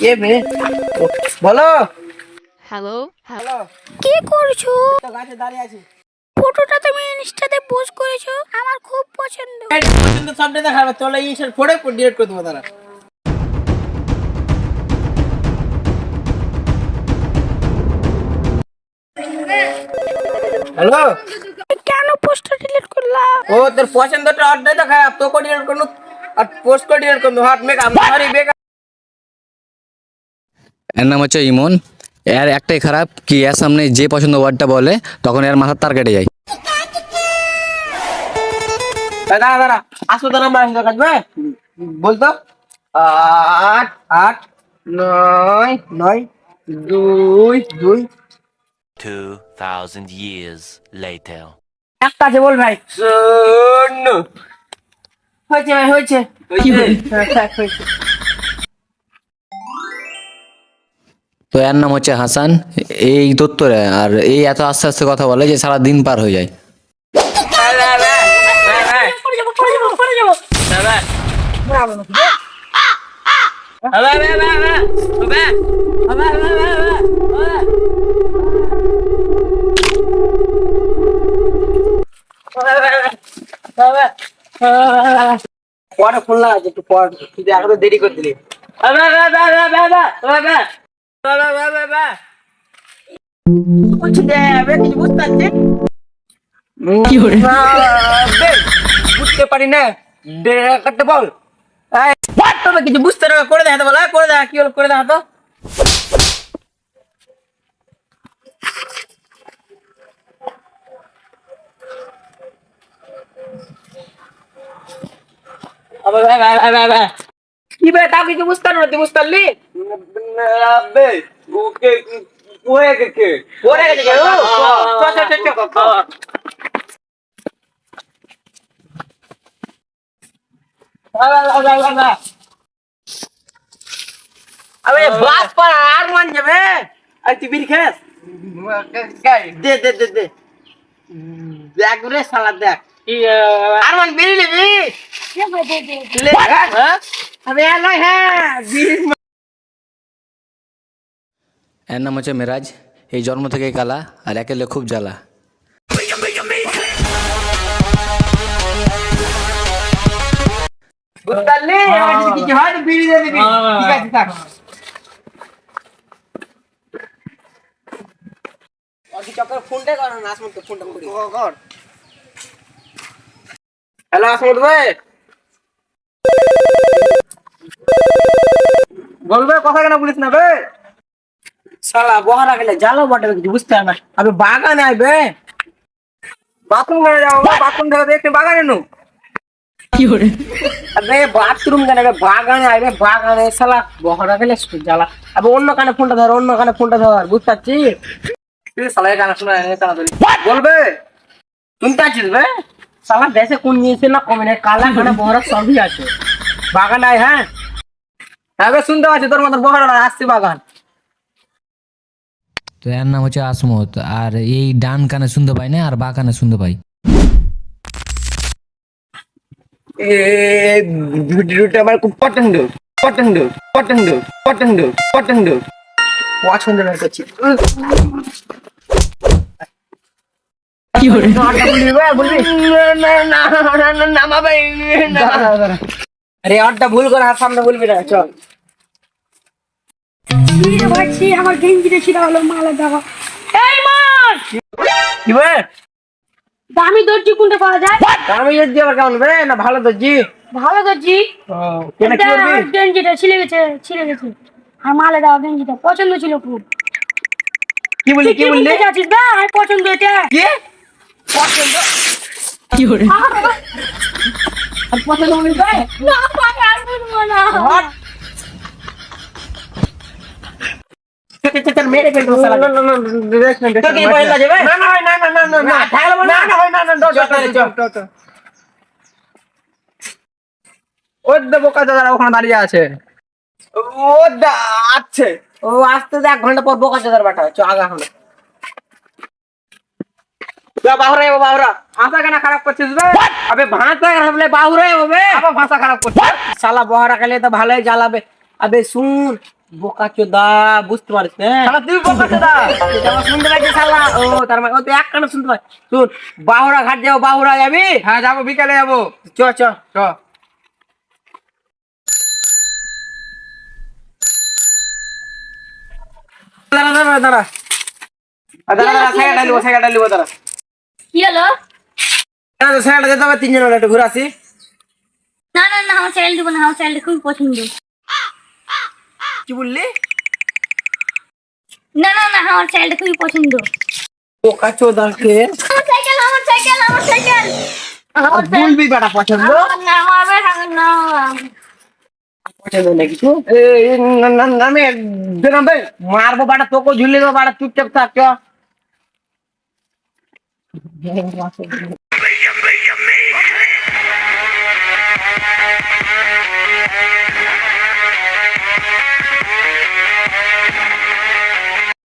কে বে? বলো। Hello hello. কি করছো? তো গাছে দাঁড়িয়ে আছি। ফটোটা তুমি ইনস্টাতে পোস্ট করেছো, আমার খুব পছন্দ। পছন্দ সবটা দেখাবে, তোলে ইনস্টার ফটো ডিলিট করে দেবো তারা। হ্যালো। কেন পোস্টটা ডিলিট করলা? ও তোর পছন্দটা অর্ধেক দেখা, তোকে ডিলিট করবো আর পোস্ট করে ডিলিট করবো। Hot make up sorry bake. এর নাম হচ্ছে ইমন। এর একটাই খারাপ কি এর সামনে যে পছন্দ ওয়ার্ডটা বলে তখন এর মাথার তার কেটে যায়। দাঁড়া দাঁড়া, আসো তো নাম্বার আসো কাটবে বলতো। 8 8 9 9 2 2 2,000 years later. একটা আছে বল ভাই। শূন্য। হয়েছে ভাই হয়েছে। হয়েছে। তো এর নাম হচ্ছে হাসান। এই দত্তরে আর এই এত আস্তে আস্তে কথা বলে যে সারা দিন পার হয়ে যায়। পরে ফোন লাগাচ্ছে একটু পর, তুই এখন তো দেরি করে দিলি। বলছি কিছু বুঝতে পারছি কি করে বুঝতে পারি না। কাটতে বল তবে কিছু বুঝতে না করে দেখা বল, করে দেখা কি হল করে দেখা তো। কি বে তাও কিছু বুঝতে পারো না, তুই বুঝতে পারলি? পড়ে গেছে কে? আবে বাস पर আর মান যাবে। আর তুই বিড়ি খাস? দে দে দে দে দেখ রে শালা দেখ। আর মান বিড়ি নিবি? ले হ্যাঁ আবে লয় হ্যাঁ বিড়ি। এর নাম হচ্ছে মেরাজ। এই জন্ম থেকেই কালা আর একেলে খুব জ্বালা। বুঝলি আমার যদি কিছু হয় তো বিড়ি দিয়ে দিবি। ঠিক আছে থাক। অদি চক্কর ফোনটা কর না, আসমত ফোনটা করি কর। হ্যালো আসমত ভাই বলবে কথা কেন বলিস না বে? শালা বহারা গেলে জালো বটে কিছু বুঝতে না। আবে বাগানে আইবে বাথরুম করে যাও, বাথরুম থেকে দেখতে বাগানে নো কি করে। আবে বাথরুম কেন আবে বাগানে আইবে, বাগানে শালা বহারা গেলে জ্বালা। আবে অন্য কানে ফোনটা ধর, অন্য কানে ফোনটা ধর, বুঝতে পারছিস? তুই শালা এই গানা শোনা কানা ধরি বলবে শুনতে আছিস বে? শালা দেশে কোন নিয়েছে না কমে না, কালা কানা বহারা সবই আছে বাগানে আয়। হ্যাঁ হ্যাঁ শুনতে পাচ্ছি তোর মতো বহারা আসছে বাগান। তো এর নাম হচ্ছে আসমত। আর এই ডান কানে শুনতে পাই না আর বা কানে শুনতে পাই। ভিডিওটা আমার খুব পছন্দ পছন্দ পছন্দ পছন্দ পছন্দ পছন্দ করছি। কি হলো বলবি ভাই বলবি না না না না না মা ভাই না। আরে আটটা ভুল করে আর সামনে বলবি না চল। ভিড়ে ভাবছি আমার গেঞ্জিটা ছিল হলো মালা দাও। এই মাস কি বে দামি দর্জি কোনটা পাওয়া যায়? আমি যদি আবার কেমন বে না ভালো তো জি ভালো দর্জি। কেন কি করবি? আমার গেঞ্জিটা ছিঁড়ে গেছে আর মালা দাও গেঞ্জিটা পছন্দ ছিল খুব। কি বললি কি বললি যাচ্ছিস না আমার পছন্দ এটা। কি পছন্দ কি করে আর পছন্দ বলবি বে না ভাই আর বলবো না। হট মেরে ফেলবো শালা। না না না তোর কি পয়সা যাবে? না না না না না না না ঠাগলা বল না না না না চল। ওই দে বোকা দাদা ওখানে দাঁড়িয়ে আছে। ও দা আছে ও আসতে 1 ঘন্টা পর বোকা দাদার বাটা চ আগা হলো। যা বাহুরে বাহুরা ভাষা কেন খারাপ করছিস বে? আবে ভাষা খারাপ হলে বাহুরে হবে, আবার ভাষা খারাপ করছিস শালা বহারা খেলে তো ভালোই জ্বালাবে। আবে শুন বোকা চোদা বুঝতে পারিস না শালা তুই বোকা চোদা এটা আমার শুনতে পাচ্ছিস শালা ও তার মানে ও তো এক কানে শুনতে পাচ্ছিস শুন বাহুরা ঘাট যাবো বাহুরা যাবি হ্যাঁ যাবো, বিকালে যাবো। চ চ চ। দাঁড়া দাঁড়া দাঁড়া সাইকেল ডালিব দাঁড়া কি হলো? সাইকেলটা যেতে হবে তিনজন একটু ঘুরে আসি না না না, আমার চাইল্ড দিব না, আমার চাইল্ড খুব পছন্দ। কি বললি না না না, আমার চাইল্ড খুবই পছন্দ। বোকা চোদাকে আমার সাইকেল, আমার সাইকেল, আমার সাইকেল। বলবি বেটা পছন্দ না আমার বেটা না। পছন্দ না কিছু আমি মারবো বাড়া তোকে ঝুলে দেবো বাড়া চুপচাপ থাক চ